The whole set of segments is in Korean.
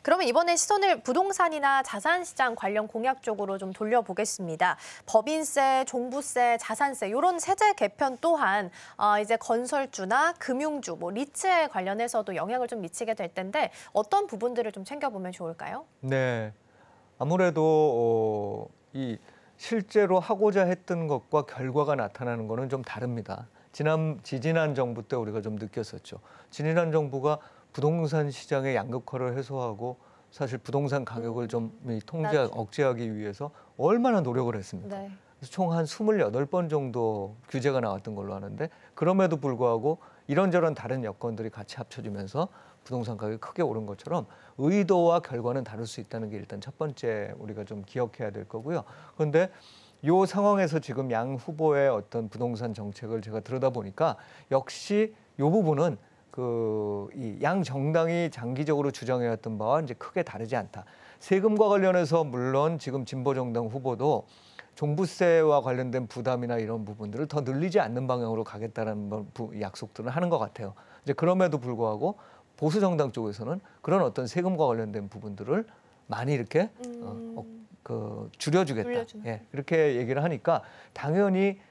그러면 이번에 시선을 부동산이나 자산시장 관련 공약 쪽으로 좀 돌려보겠습니다. 법인세, 종부세, 자산세 이런 세제 개편 또한 이제 건설주나 금융주, 리츠에 관련해서도 영향을 좀 미치게 될 텐데 어떤 부분들을 좀 챙겨보면 좋을까요? 네, 아무래도 이 실제로 하고자 했던 것과 결과가 나타나는 거는 좀 다릅니다. 지지난 정부 때 우리가 좀 느꼈었죠. 지지난 정부가 부동산 시장의 양극화를 해소하고 사실 부동산 가격을 좀 억제하기 위해서 얼마나 노력을 했습니까? 네. 그래서 총 한 28번 정도 규제가 나왔던 걸로 아는데 그럼에도 불구하고 이런저런 다른 여건들이 같이 합쳐지면서 부동산 가격이 크게 오른 것처럼 의도와 결과는 다를 수 있다는 게 일단 첫 번째 우리가 좀 기억해야 될 거고요. 그런데 이 상황에서 지금 양 후보의 어떤 부동산 정책을 제가 들여다보니까 역시 이 부분은 이 양 정당이 장기적으로 주장해왔던 바와 이제 크게 다르지 않다. 세금과 관련해서 물론 지금 진보정당 후보도 종부세와 관련된 부담이나 이런 부분들을 더 늘리지 않는 방향으로 가겠다는 약속들을 하는 것 같아요. 이제 그럼에도 불구하고 보수 정당 쪽에서는 그런 어떤 세금과 관련된 부분들을 많이 이렇게 줄여주겠다. 예, 이렇게 얘기를 하니까 당연히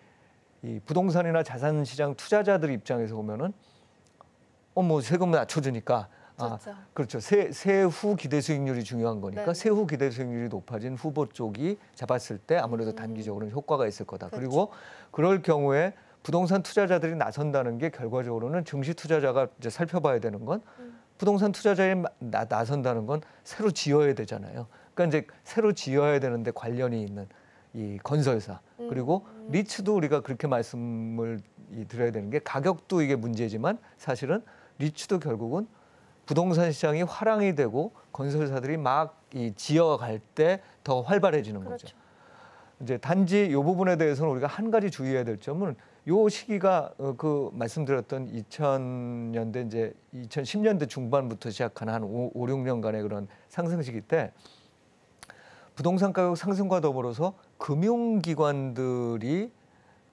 이 부동산이나 자산시장 투자자들 입장에서 보면은 뭐 세금 낮춰주니까 그렇죠. 세후 기대 수익률이 중요한 거니까 네. 세후 기대 수익률이 높아진 후보 쪽이 잡았을 때 아무래도 단기적으로는 효과가 있을 거다. 그렇죠. 그리고 그럴 경우에 부동산 투자자들이 나선다는 게 결과적으로는 증시 투자자가 이제 살펴봐야 되는 건 부동산 투자자에 나선다는 건 새로 지어야 되잖아요. 그러니까 이제 새로 지어야 되는데 관련이 있는 이 건설사 그리고 리츠도 우리가 그렇게 말씀을 드려야 되는 게 가격도 이게 문제지만 사실은 리츠도 결국은 부동산 시장이 화랑이 되고 건설사들이 막 지어갈 때 더 활발해지는 거죠. 그렇죠. 이제 단지 이 부분에 대해서는 우리가 한 가지 주의해야 될 점은 요 시기가 말씀드렸던 2000년대 이제 2010년대 중반부터 시작한 한 5, 6년간의 그런 상승 시기 때 부동산 가격 상승과 더불어서 금융기관들이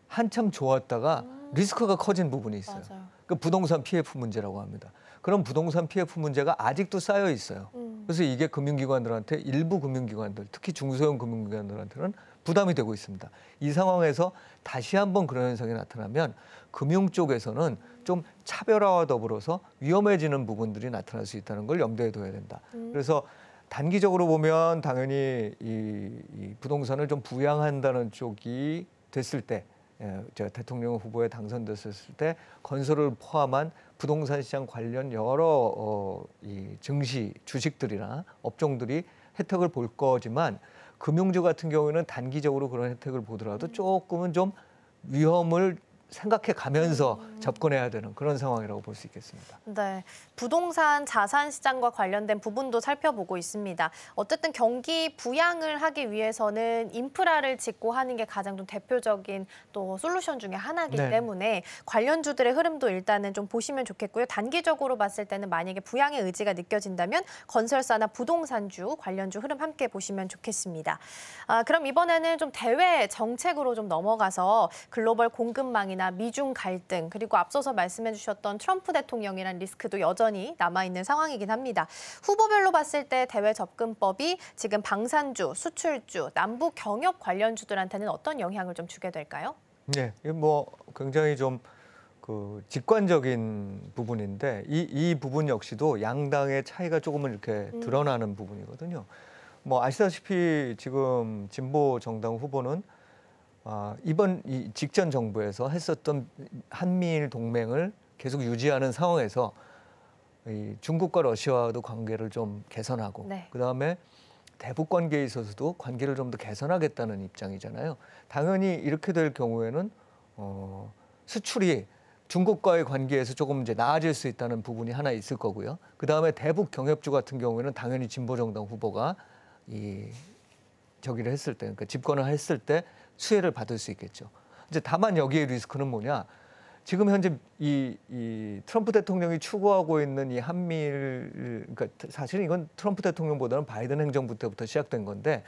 한참 좋았다가 리스크가 커진 부분이 있어요. 맞아요. 그 부동산 PF 문제라고 합니다. 그럼 부동산 PF 문제가 아직도 쌓여 있어요. 그래서 이게 금융기관들한테 일부 금융기관들, 특히 중소형 금융기관들한테는 부담이 되고 있습니다. 이 상황에서 다시 한번 그런 현상이 나타나면 금융 쪽에서는 좀 차별화와 더불어서 위험해지는 부분들이 나타날 수 있다는 걸 염두에 둬야 된다. 그래서 단기적으로 보면 당연히 이 부동산을 좀 부양한다는 쪽이 됐을 때 제가 대통령 후보에 당선됐을 때 건설을 포함한 부동산 시장 관련 여러 이 증시 주식들이나 업종들이 혜택을 볼 거지만 금융주 같은 경우에는 단기적으로 그런 혜택을 보더라도 조금은 좀 위험을 생각해 가면서 접근해야 되는 그런 상황이라고 볼 수 있겠습니다. 네, 부동산 자산 시장과 관련된 부분도 살펴보고 있습니다. 어쨌든 경기 부양을 하기 위해서는 인프라를 짓고 하는 게 가장 좀 대표적인 또 솔루션 중에 하나이기 때문에 관련주들의 흐름도 일단은 좀 보시면 좋겠고요. 단기적으로 봤을 때는 만약에 부양의 의지가 느껴진다면 건설사나 부동산주 관련주 흐름 함께 보시면 좋겠습니다. 그럼 이번에는 좀 대외 정책으로 좀 넘어가서 글로벌 공급망이나 미중 갈등 그리고 앞서서 말씀해 주셨던 트럼프 대통령이란 리스크도 여전히 남아있는 상황이긴 합니다. 후보별로 봤을 때 대외 접근법이 지금 방산주, 수출주, 남북 경협 관련주들한테는 어떤 영향을 좀 주게 될까요? 네, 이게 굉장히 좀 직관적인 부분인데 이 부분 역시도 양당의 차이가 조금은 이렇게 드러나는 부분이거든요. 아시다시피 지금 진보 정당 후보는 이번 이 직전 정부에서 했었던 한미일 동맹을 계속 유지하는 상황에서 이 중국과 러시아와도 관계를 좀 개선하고 그다음에 대북 관계에 있어서도 관계를 좀 더 개선하겠다는 입장이잖아요. 당연히 이렇게 될 경우에는 수출이 중국과의 관계에서 조금 이제 나아질 수 있다는 부분이 하나 있을 거고요. 그다음에 대북 경협주 같은 경우에는 당연히 진보 정당 후보가 저기를 했을 때, 그러니까 집권을 했을 때 수혜를 받을 수 있겠죠. 이제 다만 여기에 리스크는 뭐냐? 지금 현재 이 트럼프 대통령이 추구하고 있는 이 한미일, 그러니까 사실은 이건 트럼프 대통령보다는 바이든 행정부 때부터 시작된 건데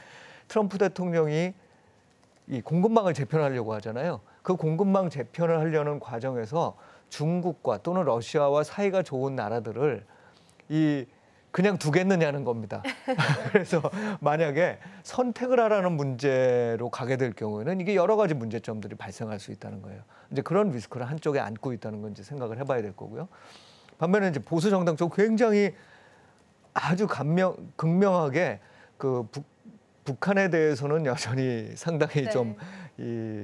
트럼프 대통령이 이 공급망을 재편하려고 하잖아요. 그 공급망 재편을 하려는 과정에서 중국과 또는 러시아와 사이가 좋은 나라들을 이 그냥 두겠느냐는 겁니다. 그래서 만약에 선택을 하라는 문제로 가게 될 경우에는 이게 여러 가지 문제점들이 발생할 수 있다는 거예요. 이제 그런 리스크를 한쪽에 안고 있다는 건 이제 생각을 해봐야 될 거고요. 반면에 이제 보수 정당 쪽 굉장히 아주 극명하게 그 북한에 대해서는 여전히 상당히 네. 좀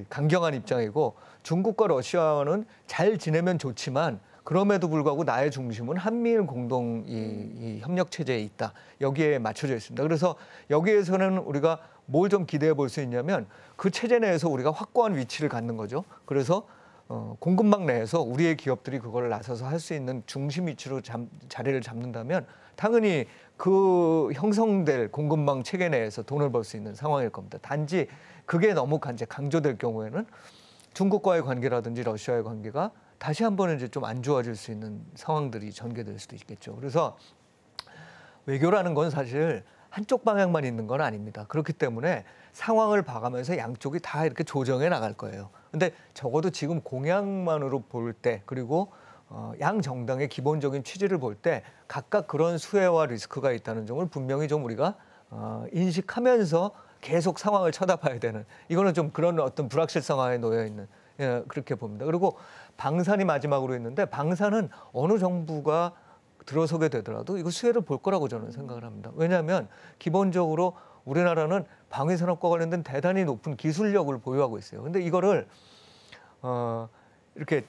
강경한 입장이고 중국과 러시아는 잘 지내면 좋지만 그럼에도 불구하고 나의 중심은 한미일 공동 이 협력 체제에 있다. 여기에 맞춰져 있습니다. 그래서 여기에서는 우리가 뭘 좀 기대해 볼 수 있냐면 그 체제 내에서 우리가 확고한 위치를 갖는 거죠. 그래서 공급망 내에서 우리의 기업들이 그걸 나서서 할 수 있는 중심 위치로 자리를 잡는다면 당연히 그 형성될 공급망 체계 내에서 돈을 벌 수 있는 상황일 겁니다. 단지 그게 너무 이제 강조될 경우에는 중국과의 관계라든지 러시아의 관계가 다시 한번 이제 좀 안 좋아질 수 있는 상황들이 전개될 수도 있겠죠. 그래서 외교라는 건 사실 한쪽 방향만 있는 건 아닙니다. 그렇기 때문에 상황을 봐가면서 양쪽이 다 이렇게 조정해 나갈 거예요. 근데 적어도 지금 공약만으로 볼 때 그리고 양 정당의 기본적인 취지를 볼 때 각각 그런 수혜와 리스크가 있다는 점을 분명히 좀 우리가 인식하면서 계속 상황을 쳐다봐야 되는 이거는 좀 그런 어떤 불확실 상황에 놓여 있는 그렇게 봅니다. 그리고 방산이 마지막으로 있는데 방산은 어느 정부가 들어서게 되더라도 이거 수혜를 볼 거라고 저는 생각을 합니다. 왜냐하면 기본적으로 우리나라는 방위산업과 관련된 대단히 높은 기술력을 보유하고 있어요. 근데 이거를 이렇게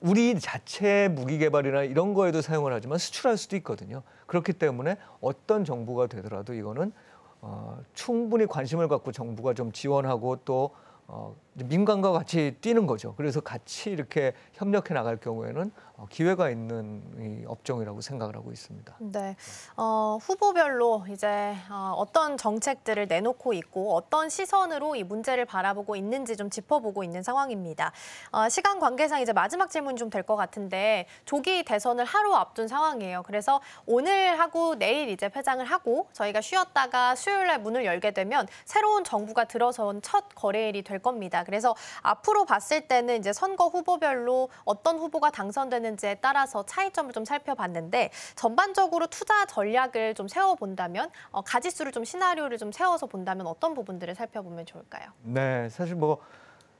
우리 자체 무기 개발이나 이런 거에도 사용을 하지만 수출할 수도 있거든요. 그렇기 때문에 어떤 정부가 되더라도 이거는 충분히 관심을 갖고 정부가 좀 지원하고 또 민간과 같이 뛰는 거죠. 그래서 같이 이렇게 협력해 나갈 경우에는 기회가 있는 이 업종이라고 생각을 하고 있습니다. 네, 후보별로 이제 어떤 정책들을 내놓고 있고 어떤 시선으로 이 문제를 바라보고 있는지 좀 짚어보고 있는 상황입니다. 시간 관계상 이제 마지막 질문 좀 될 것 같은데 조기 대선을 하루 앞둔 상황이에요. 그래서 오늘 하고 내일 이제 회장을 하고 저희가 쉬었다가 수요일 날 문을 열게 되면 새로운 정부가 들어선 첫 거래일이 될 겁니다. 그래서 앞으로 봤을 때는 이제 선거 후보별로 어떤 후보가 당선되는지에 따라서 차이점을 좀 살펴봤는데 전반적으로 투자 전략을 좀 세워본다면 가지수를 좀 시나리오를 좀 세워서 본다면 어떤 부분들을 살펴보면 좋을까요? 네, 사실 뭐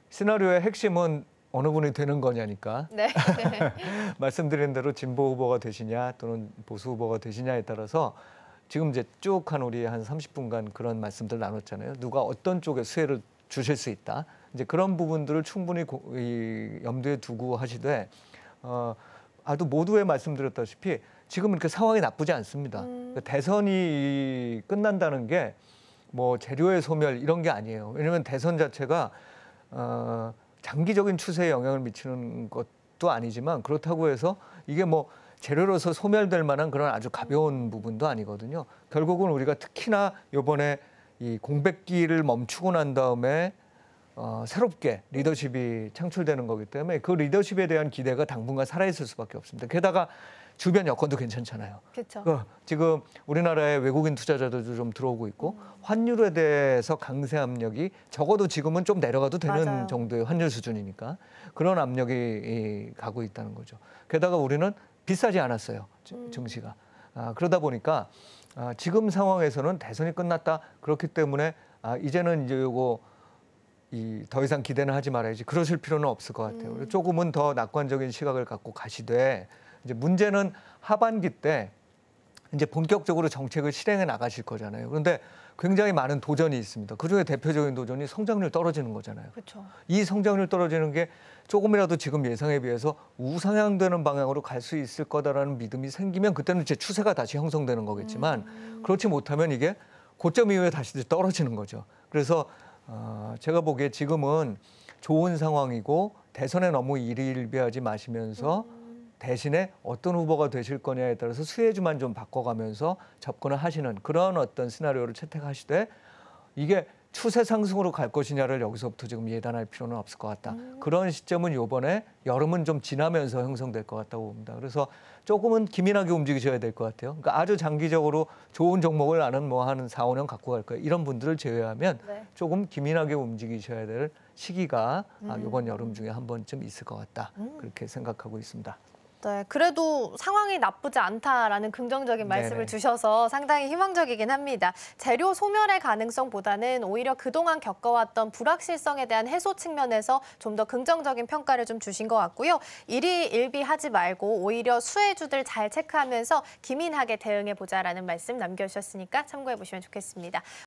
시나리오의 핵심은 어느 분이 되는 거냐니까. 네. 말씀드린 대로 진보 후보가 되시냐 또는 보수 후보가 되시냐에 따라서 지금 이제 쭉 한 우리 한 30분간 그런 말씀들 나눴잖아요. 누가 어떤 쪽에 수혜를 주실 수 있다. 이제 그런 부분들을 충분히 염두에 두고 하시되 아주 모두에 말씀드렸다시피 지금 이렇게 상황이 나쁘지 않습니다. 대선이 끝난다는 게 뭐 재료의 소멸 이런 게 아니에요. 왜냐하면 대선 자체가 장기적인 추세에 영향을 미치는 것도 아니지만 그렇다고 해서 이게 뭐 재료로서 소멸될 만한 그런 아주 가벼운 부분도 아니거든요. 결국은 우리가 특히나 이번에 이 공백기를 멈추고 난 다음에 새롭게 리더십이 창출되는 거기 때문에 그 리더십에 대한 기대가 당분간 살아있을 수밖에 없습니다. 게다가 주변 여건도 괜찮잖아요. 그렇죠. 지금 우리나라에 외국인 투자자들도 좀 들어오고 있고 환율에 대해서 강세 압력이 적어도 지금은 좀 내려가도 되는 맞아요. 정도의 환율 수준이니까 그런 압력이 가고 있다는 거죠. 게다가 우리는 비싸지 않았어요. 증시가. 그러다 보니까 지금 상황에서는 대선이 끝났다. 그렇기 때문에 이제는 이제 요거 더 이상 기대는 하지 말아야지. 그러실 필요는 없을 것 같아요. 조금은 더 낙관적인 시각을 갖고 가시되 이제 문제는 하반기 때 이제 본격적으로 정책을 실행해 나가실 거잖아요. 그런데 굉장히 많은 도전이 있습니다. 그중에 대표적인 도전이 성장률 떨어지는 거잖아요. 그렇죠. 이 성장률 떨어지는 게 조금이라도 지금 예상에 비해서 우상향되는 방향으로 갈 수 있을 거다라는 믿음이 생기면 그때는 이제 추세가 다시 형성되는 거겠지만 그렇지 못하면 이게 고점 이후에 다시 떨어지는 거죠. 그래서 제가 보기에 지금은 좋은 상황이고 대선에 너무 일희일비하지 마시면서 대신에 어떤 후보가 되실 거냐에 따라서 수혜주만 좀 바꿔가면서 접근을 하시는 그런 어떤 시나리오를 채택하시되 이게 추세 상승으로 갈 것이냐를 여기서부터 지금 예단할 필요는 없을 것 같다. 그런 시점은 이번에 여름은 좀 지나면서 형성될 것 같다고 봅니다. 그래서 조금은 기민하게 움직이셔야 될 것 같아요. 그러니까 아주 장기적으로 좋은 종목을 나는 뭐 한 4, 5년 갖고 갈 거예요. 이런 분들을 제외하면 네. 조금 기민하게 움직이셔야 될 시기가 이번 여름 중에 한 번쯤 있을 것 같다. 그렇게 생각하고 있습니다. 네, 그래도 상황이 나쁘지 않다라는 긍정적인 말씀을 네네. 주셔서 상당히 희망적이긴 합니다. 재료 소멸의 가능성보다는 오히려 그동안 겪어왔던 불확실성에 대한 해소 측면에서 좀 더 긍정적인 평가를 좀 주신 것 같고요. 일희일비하지 말고 오히려 수혜주들 잘 체크하면서 기민하게 대응해보자라는 말씀 남겨주셨으니까 참고해보시면 좋겠습니다.